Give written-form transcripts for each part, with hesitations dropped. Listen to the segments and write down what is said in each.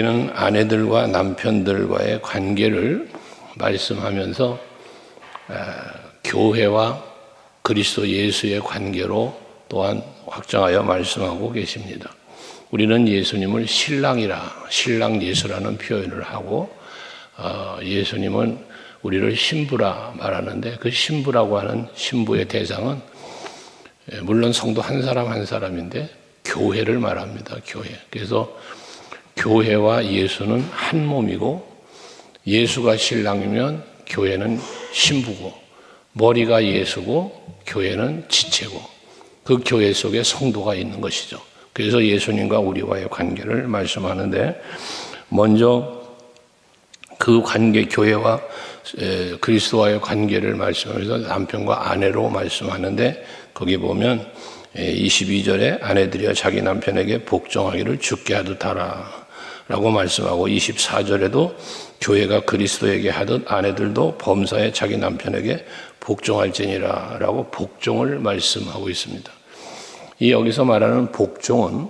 우리는 아내들과 남편들과의 관계를 말씀하면서 교회와 그리스도 예수의 관계로 또한 확장하여 말씀하고 계십니다. 우리는 예수님을 신랑이라, 신랑 예수라는 표현을 하고 예수님은 우리를 신부라 말하는데, 그 신부라고 하는 신부의 대상은 물론 성도 한 사람 한 사람인데 교회를 말합니다. 교회. 그래서 교회와 예수는 한 몸이고, 예수가 신랑이면 교회는 신부고, 머리가 예수고 교회는 지체고, 그 교회 속에 성도가 있는 것이죠. 그래서 예수님과 우리와의 관계를 말씀하는데, 먼저 그 관계, 교회와 그리스도와의 관계를 말씀하면서 남편과 아내로 말씀하는데, 거기 보면 22절에 아내들이여 자기 남편에게 복종하기를 주께 하듯 하라 라고 말씀하고, 24절에도 교회가 그리스도에게 하듯 아내들도 범사에 자기 남편에게 복종할지니라 라고 복종을 말씀하고 있습니다. 이 여기서 말하는 복종은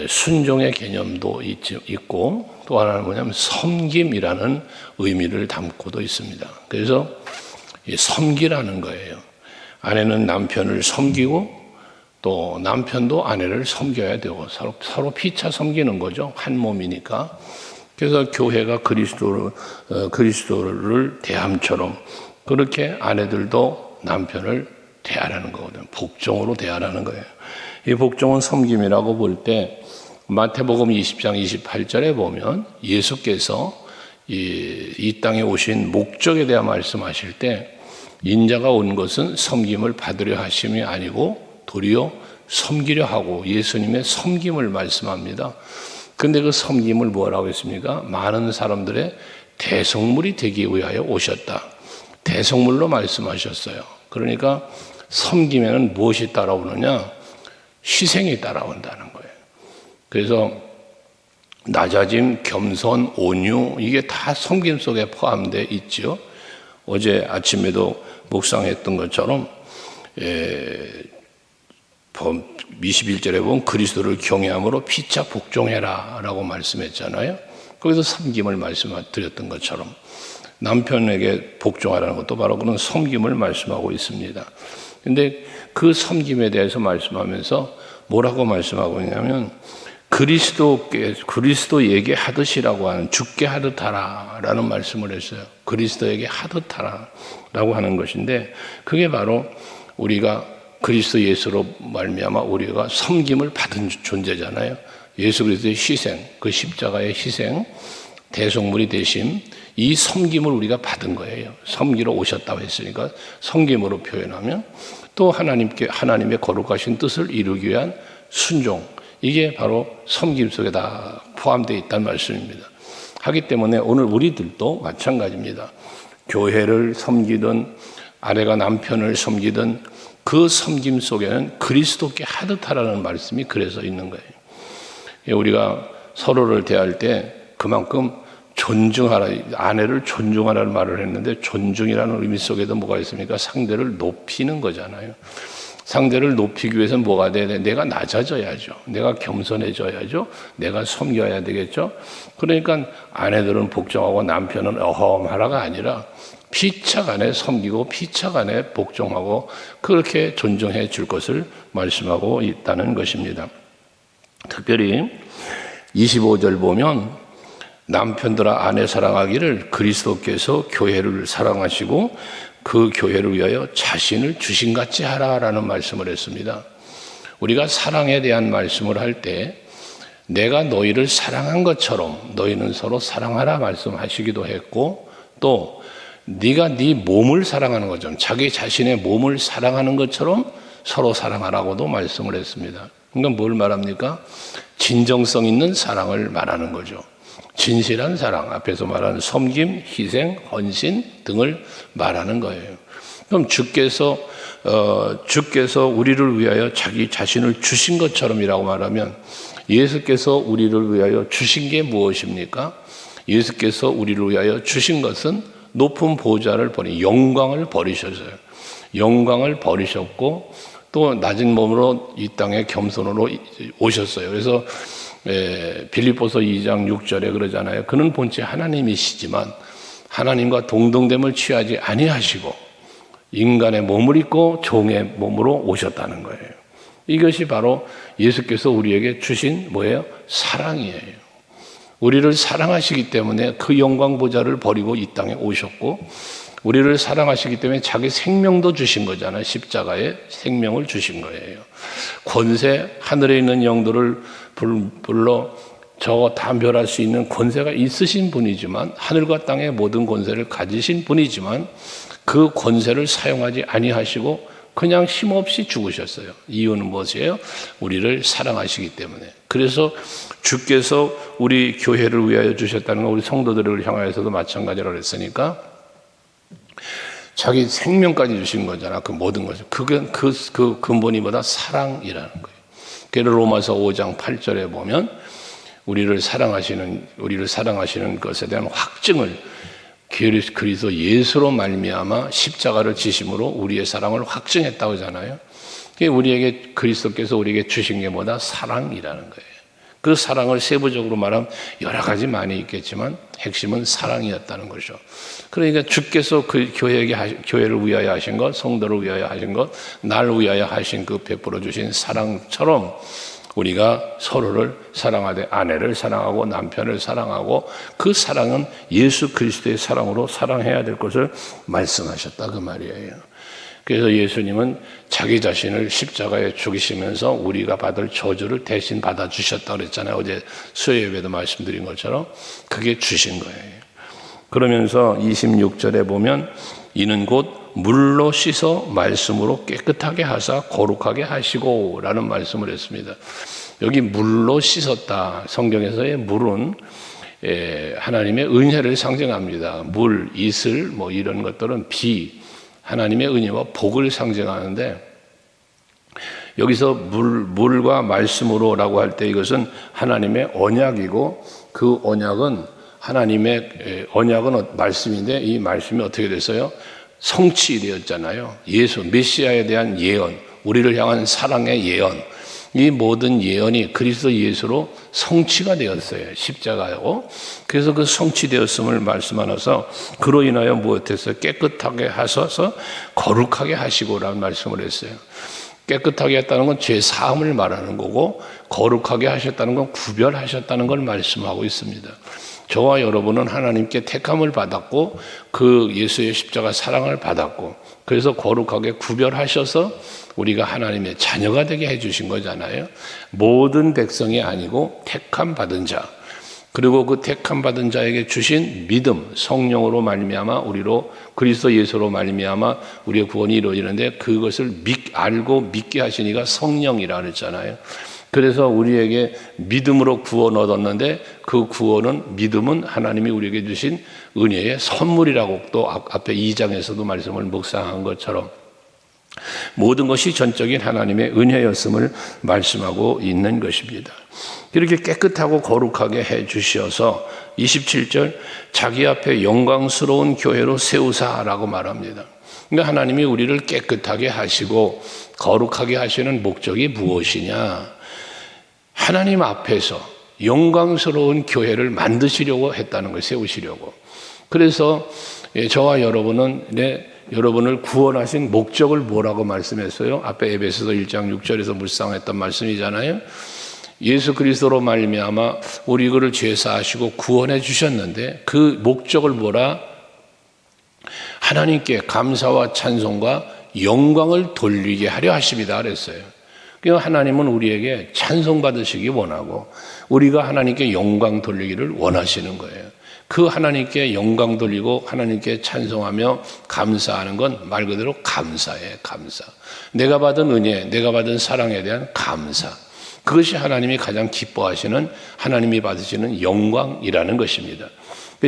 순종의 개념도 있고, 또 하나는 뭐냐면 섬김이라는 의미를 담고도 있습니다. 그래서 섬기라는 거예요. 아내는 남편을 섬기고 또 남편도 아내를 섬겨야 되고, 서로 피차 섬기는 거죠. 한 몸이니까. 그래서 교회가 그리스도를 대함처럼 그렇게 아내들도 남편을 대하라는 거거든요. 복종으로 대하라는 거예요. 이 복종은 섬김이라고 볼 때 마태복음 20장 28절에 보면 예수께서 이 땅에 오신 목적에 대한 말씀하실 때, 인자가 온 것은 섬김을 받으려 하심이 아니고 도리어 섬기려 하고, 예수님의 섬김을 말씀합니다. 근데 그 섬김을 뭐라고 했습니까? 많은 사람들의 대성물이 되기 위하여 오셨다. 대성물로 말씀하셨어요. 그러니까 섬김에는 무엇이 따라오느냐? 희생이 따라온다는 거예요. 그래서 낮아짐, 겸손, 온유, 이게 다 섬김 속에 포함되어 있죠. 어제 아침에도 묵상했던 것처럼 21절에 보면 그리스도를 경외함으로 피차 복종해라 라고 말씀했잖아요. 거기서 섬김을 말씀드렸던 것처럼 남편에게 복종하라는 것도 바로 그런 섬김을 말씀하고 있습니다. 근데 그 섬김에 대해서 말씀하면서 뭐라고 말씀하고 있냐면, 그리스도에게 하듯이라고 하는, 주께 하듯 하라 라는 말씀을 했어요. 그리스도에게 하듯 하라 라고 하는 것인데, 그게 바로 우리가 그리스도 예수로 말미암아 우리가 섬김을 받은 존재잖아요. 예수 그리스도의 희생, 그 십자가의 희생, 대속물이 되심, 이 섬김을 우리가 받은 거예요. 섬기러 오셨다고 했으니까 섬김으로 표현하면, 또 하나님의 거룩하신 뜻을 이루기 위한 순종, 이게 바로 섬김 속에 다 포함되어 있다는 말씀입니다. 하기 때문에 오늘 우리들도 마찬가지입니다. 교회를 섬기든 아내가 남편을 섬기든 그 섬김 속에는 그리스도께 하듯 하라는 말씀이 그래서 있는 거예요. 우리가 서로를 대할 때 그만큼 존중하라, 아내를 존중하라는 말을 했는데, 존중이라는 의미 속에도 뭐가 있습니까? 상대를 높이는 거잖아요. 상대를 높이기 위해서는 뭐가 돼야 돼? 내가 낮아져야죠. 내가 겸손해져야죠. 내가 섬겨야 되겠죠. 그러니까 아내들은 복종하고 남편은 어험하라가 아니라 피차간에 섬기고 피차간에 복종하고 그렇게 존중해 줄 것을 말씀하고 있다는 것입니다. 특별히 25절 보면, 남편들아 아내 사랑하기를 그리스도께서 교회를 사랑하시고 그 교회를 위하여 자신을 주신같이 하라라는 말씀을 했습니다. 우리가 사랑에 대한 말씀을 할 때, 내가 너희를 사랑한 것처럼 너희는 서로 사랑하라 말씀하시기도 했고, 또 네가 네 몸을 사랑하는 것처럼, 자기 자신의 몸을 사랑하는 것처럼 서로 사랑하라고도 말씀을 했습니다. 그러니까 뭘 말합니까? 진정성 있는 사랑을 말하는 거죠. 진실한 사랑, 앞에서 말하는 섬김, 희생, 헌신 등을 말하는 거예요. 그럼 주께서 우리를 위하여 자기 자신을 주신 것처럼이라고 말하면, 예수께서 우리를 위하여 주신 게 무엇입니까? 예수께서 우리를 위하여 주신 것은 높은 보좌를 영광을 버리셨어요. 영광을 버리셨고 또 낮은 몸으로 이 땅에 겸손으로 오셨어요. 그래서 빌립보서 2장 6절에 그러잖아요. 그는 본체 하나님이시지만 하나님과 동등됨을 취하지 아니하시고 인간의 몸을 입고 종의 몸으로 오셨다는 거예요. 이것이 바로 예수께서 우리에게 주신 뭐예요? 사랑이에요. 우리를 사랑하시기 때문에 그 영광 보좌를 버리고 이 땅에 오셨고, 우리를 사랑하시기 때문에 자기 생명도 주신 거잖아요. 십자가에 생명을 주신 거예요. 권세, 하늘에 있는 영들을 불러 저 다 멸할 수 있는 권세가 있으신 분이지만, 하늘과 땅의 모든 권세를 가지신 분이지만 그 권세를 사용하지 아니하시고 그냥 힘없이 죽으셨어요. 이유는 무엇이에요? 우리를 사랑하시기 때문에. 그래서 주께서 우리 교회를 위하여 주셨다는 건 우리 성도들을 향하여서도 마찬가지라고 했으니까 자기 생명까지 주신 거잖아. 그 모든 것을. 그건 그 근본이 뭐다? 사랑이라는 거예요. 그래서 로마서 5장 8절에 보면 우리를 사랑하시는 것에 대한 확증을 그리스도 예수로 말미암아 십자가를 지심으로 우리의 사랑을 확증했다고 하잖아요. 우리에게 그리스도께서 우리에게 주신 게 뭐다? 사랑이라는 거예요. 그 사랑을 세부적으로 말하면 여러 가지 많이 있겠지만 핵심은 사랑이었다는 거죠. 그러니까 주께서 그 교회를 위하여 하신 것, 성도를 위하여 하신 것, 날 위하여 하신 그 베풀어 주신 사랑처럼 우리가 서로를 사랑하되 아내를 사랑하고 남편을 사랑하고 그 사랑은 예수 그리스도의 사랑으로 사랑해야 될 것을 말씀하셨다 그 말이에요. 그래서 예수님은 자기 자신을 십자가에 죽이시면서 우리가 받을 저주를 대신 받아주셨다고 그랬잖아요. 어제 수요 예배도 말씀드린 것처럼 그게 주신 거예요. 그러면서 26절에 보면 이는 곧 물로 씻어 말씀으로 깨끗하게 하사 거룩하게 하시고 라는 말씀을 했습니다. 여기 물로 씻었다. 성경에서의 물은 하나님의 은혜를 상징합니다. 물, 이슬 뭐 이런 것들은 비, 하나님의 은혜와 복을 상징하는데 여기서 물과 말씀으로라고 할 때 이것은 하나님의 언약이고 그 언약은 하나님의 언약은 말씀인데 이 말씀이 어떻게 됐어요? 성취되었잖아요. 예수, 메시아에 대한 예언, 우리를 향한 사랑의 예언, 이 모든 예언이 그리스도 예수로 성취가 되었어요. 십자가요. 그래서 그 성취되었음을 말씀하셔서 그로 인하여 무엇했어요? 깨끗하게 하셔서 거룩하게 하시고라는 말씀을 했어요. 깨끗하게 했다는 건 죄 사함을 말하는 거고 거룩하게 하셨다는 건 구별하셨다는 걸 말씀하고 있습니다. 저와 여러분은 하나님께 택함을 받았고 그 예수의 십자가 사랑을 받았고 그래서 거룩하게 구별하셔서 우리가 하나님의 자녀가 되게 해주신 거잖아요. 모든 백성이 아니고 택함 받은 자, 그리고 그 택함 받은 자에게 주신 믿음, 성령으로 말미암아 우리로 그리스도 예수로 말미암아 우리의 구원이 이루어지는데 그것을 알고 믿게 하신 이가 성령이라 그랬잖아요. 그래서 우리에게 믿음으로 구원 얻었는데 그 구원은 믿음은 하나님이 우리에게 주신 은혜의 선물이라고 또 앞에 2장에서도 말씀을 묵상한 것처럼 모든 것이 전적인 하나님의 은혜였음을 말씀하고 있는 것입니다. 이렇게 깨끗하고 거룩하게 해 주셔서 27절 자기 앞에 영광스러운 교회로 세우사라고 말합니다. 그러니까 하나님이 우리를 깨끗하게 하시고 거룩하게 하시는 목적이 무엇이냐? 하나님 앞에서 영광스러운 교회를 만드시려고 했다는 걸 세우시려고. 그래서 저와 여러분을 구원하신 목적을 뭐라고 말씀했어요? 앞에 에베소서 1장 6절에서 묵상했던 말씀이잖아요. 예수 그리스도로 말미암아 우리 그를 죄사하시고 구원해 주셨는데 그 목적을 뭐라? 하나님께 감사와 찬송과 영광을 돌리게 하려 하십니다 그랬어요. 그러니까 하나님은 우리에게 찬송받으시기 원하고 우리가 하나님께 영광 돌리기를 원하시는 거예요. 그 하나님께 영광 돌리고 하나님께 찬송하며 감사하는 건 말 그대로 감사예요. 감사. 내가 받은 은혜, 내가 받은 사랑에 대한 감사. 그것이 하나님이 가장 기뻐하시는 하나님이 받으시는 영광이라는 것입니다.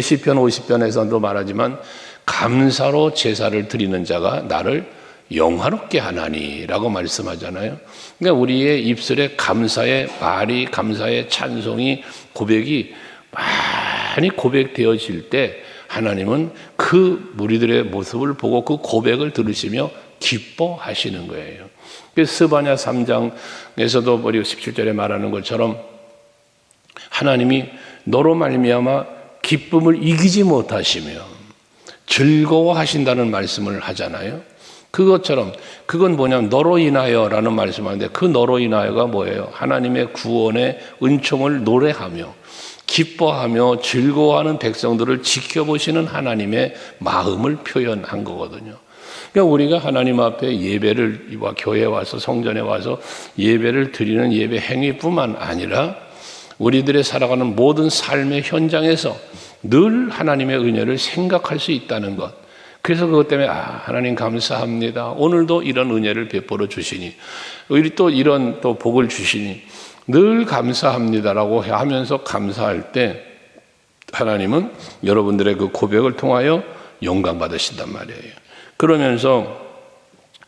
시편 50편에서도 말하지만 감사로 제사를 드리는 자가 나를 영화롭게 하나니라고 말씀하잖아요. 그러니까 우리의 입술에 감사의 말이, 감사의 찬송이, 고백이 많이 고백되어질 때 하나님은 그 무리들의 모습을 보고 그 고백을 들으시며 기뻐하시는 거예요. 스바냐 3장에서도 우리 17절에 말하는 것처럼 하나님이 너로 말미암아 기쁨을 이기지 못하시며 즐거워하신다는 말씀을 하잖아요. 그것처럼 그건 뭐냐면 너로 인하여라는 말씀하는데 그 너로 인하여가 뭐예요? 하나님의 구원의 은총을 노래하며 기뻐하며 즐거워하는 백성들을 지켜보시는 하나님의 마음을 표현한 거거든요. 그러니까 우리가 하나님 앞에 예배를 교회에 와서 성전에 와서 예배를 드리는 예배 행위뿐만 아니라 우리들의 살아가는 모든 삶의 현장에서 늘 하나님의 은혜를 생각할 수 있다는 것. 그래서 그것 때문에 하나님 감사합니다. 오늘도 이런 은혜를 베풀어 주시니 우리 또 이런 또 복을 주시니 늘 감사합니다라고 하면서 감사할 때 하나님은 여러분들의 그 고백을 통하여 영광 받으신단 말이에요. 그러면서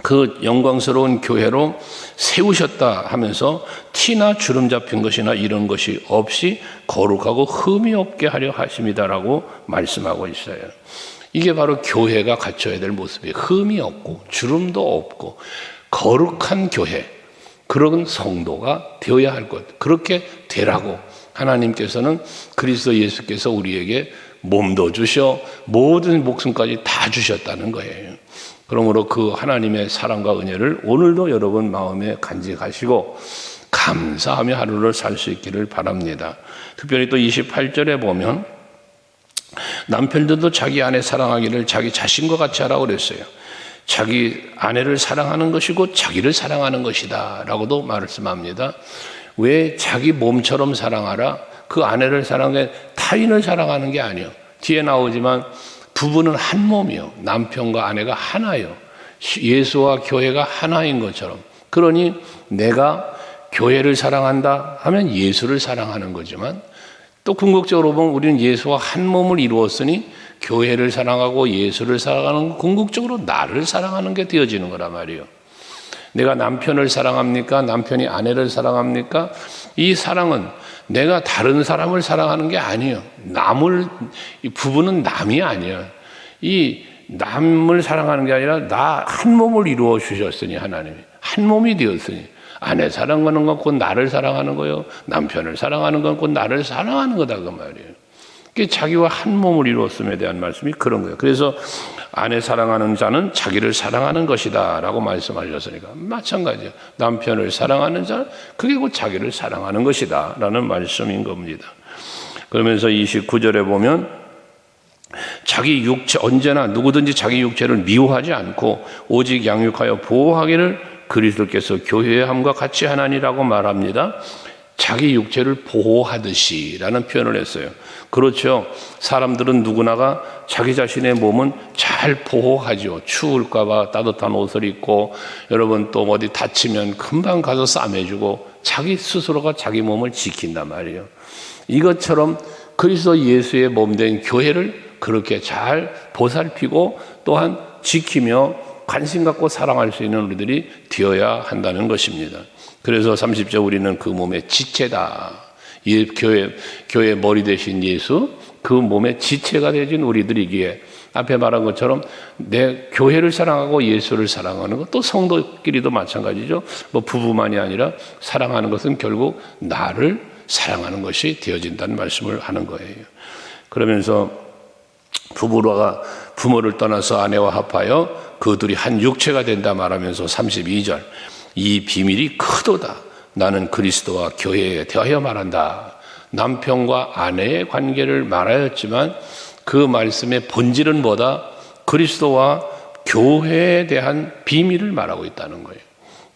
그 영광스러운 교회로 세우셨다 하면서 티나 주름 잡힌 것이나 이런 것이 없이 거룩하고 흠이 없게 하려 하십니다라고 말씀하고 있어요. 이게 바로 교회가 갖춰야 될 모습이에요. 흠이 없고 주름도 없고 거룩한 교회, 그런 성도가 되어야 할 것. 그렇게 되라고 하나님께서는 그리스도 예수께서 우리에게 몸도 주셔 모든 목숨까지 다 주셨다는 거예요. 그러므로 그 하나님의 사랑과 은혜를 오늘도 여러분 마음에 간직하시고 감사하며 하루를 살 수 있기를 바랍니다. 특별히 또 28절에 보면 남편들도 자기 아내 사랑하기를 자기 자신과 같이 하라고 그랬어요. 자기 아내를 사랑하는 것이고 자기를 사랑하는 것이다 라고도 말씀합니다. 왜 자기 몸처럼 사랑하라? 그 아내를 사랑해 타인을 사랑하는 게 아니에요. 뒤에 나오지만 부부는 한 몸이요. 남편과 아내가 하나요. 예수와 교회가 하나인 것처럼. 그러니 내가 교회를 사랑한다 하면 예수를 사랑하는 거지만 또 궁극적으로 보면 우리는 예수와 한 몸을 이루었으니 교회를 사랑하고 예수를 사랑하는 궁극적으로 나를 사랑하는 게 되어지는 거란 말이에요. 내가 남편을 사랑합니까? 남편이 아내를 사랑합니까? 이 사랑은 내가 다른 사람을 사랑하는 게 아니에요. 이 부부는 남이 아니야. 이 남을 사랑하는 게 아니라 나 한 몸을 이루어 주셨으니 하나님이 한 몸이 되었으니 아내 사랑하는 건 곧 나를 사랑하는 거예요. 남편을 사랑하는 건 곧 나를 사랑하는 거다 그 말이에요. 그게 자기와 한 몸을 이루었음에 대한 말씀이 그런 거예요. 그래서 아내 사랑하는 자는 자기를 사랑하는 것이다 라고 말씀하셨으니까 마찬가지예요. 남편을 사랑하는 자는 그게 곧 자기를 사랑하는 것이다 라는 말씀인 겁니다. 그러면서 29절에 보면 자기 육체, 언제나 누구든지 자기 육체를 미워하지 않고 오직 양육하여 보호하기를 그리스도께서 교회의 함과 같이 하나니라고 말합니다. 자기 육체를 보호하듯이 라는 표현을 했어요. 그렇죠. 사람들은 누구나가 자기 자신의 몸은 잘 보호하죠. 추울까봐 따뜻한 옷을 입고 여러분 또 어디 다치면 금방 가서 싸매주고 자기 스스로가 자기 몸을 지킨단 말이에요. 이것처럼 그리스도 예수의 몸된 교회를 그렇게 잘 보살피고 또한 지키며 관심 갖고 사랑할 수 있는 우리들이 되어야 한다는 것입니다. 그래서 30절 우리는 그 몸의 지체다. 이 교회 머리 대신 예수, 그 몸의 지체가 되어진 우리들이기에 앞에 말한 것처럼 내 교회를 사랑하고 예수를 사랑하는 것, 또 성도끼리도 마찬가지죠. 뭐 부부만이 아니라 사랑하는 것은 결국 나를 사랑하는 것이 되어진다는 말씀을 하는 거예요. 그러면서 부부가 부모를 떠나서 아내와 합하여 그 둘이 한 육체가 된다 말하면서 32절 이 비밀이 크도다. 나는 그리스도와 교회에 대하여 말한다. 남편과 아내의 관계를 말하였지만 그 말씀의 본질은 뭐다? 그리스도와 교회에 대한 비밀을 말하고 있다는 거예요.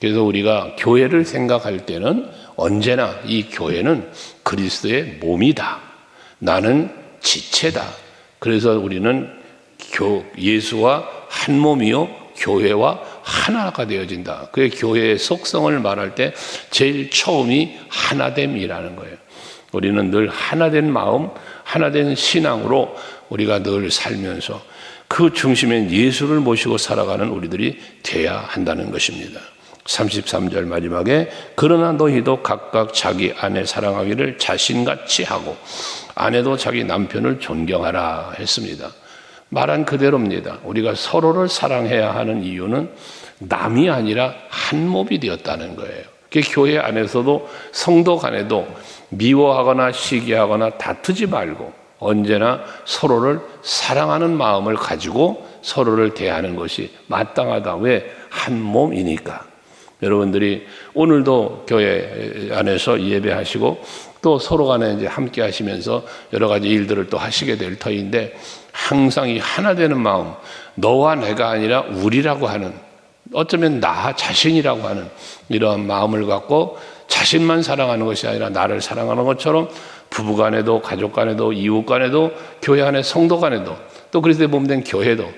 그래서 우리가 교회를 생각할 때는 언제나 이 교회는 그리스도의 몸이다. 나는 지체다. 그래서 우리는 예수와 한 몸이요 교회와 하나가 되어진다. 그게 교회의 속성을 말할 때 제일 처음이 하나됨이라는 거예요. 우리는 늘 하나된 마음, 하나된 신앙으로 우리가 늘 살면서 그 중심엔 예수를 모시고 살아가는 우리들이 돼야 한다는 것입니다. 33절 마지막에 그러나 너희도 각각 자기 아내 사랑하기를 자신같이 하고 아내도 자기 남편을 존경하라 했습니다. 말한 그대로입니다. 우리가 서로를 사랑해야 하는 이유는 남이 아니라 한 몸이 되었다는 거예요. 교회 안에서도 성도 간에도 미워하거나 시기하거나 다투지 말고 언제나 서로를 사랑하는 마음을 가지고 서로를 대하는 것이 마땅하다. 왜? 한 몸이니까. 여러분들이 오늘도 교회 안에서 예배하시고 또 서로 간에 이제 함께 하시면서 여러 가지 일들을 또 하시게 될 터인데 항상 이 하나 되는 마음, 너와 내가 아니라 우리라고 하는, 어쩌면 나 자신이라고 하는 이러한 마음을 갖고 자신만 사랑하는 것이 아니라 나를 사랑하는 것처럼 부부 간에도 가족 간에도 이웃 간에도 교회 안에 성도 간에도 또 그리스도의 몸 된 교회도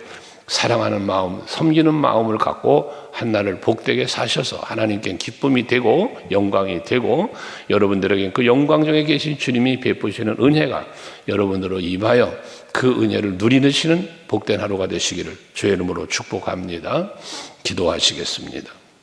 사랑하는 마음, 섬기는 마음을 갖고 한날을 복되게 사셔서 하나님께 기쁨이 되고 영광이 되고 여러분들에게 그 영광 중에 계신 주님이 베푸시는 은혜가 여러분들로 임하여 그 은혜를 누리시는 복된 하루가 되시기를 주의 이름으로 축복합니다. 기도하시겠습니다.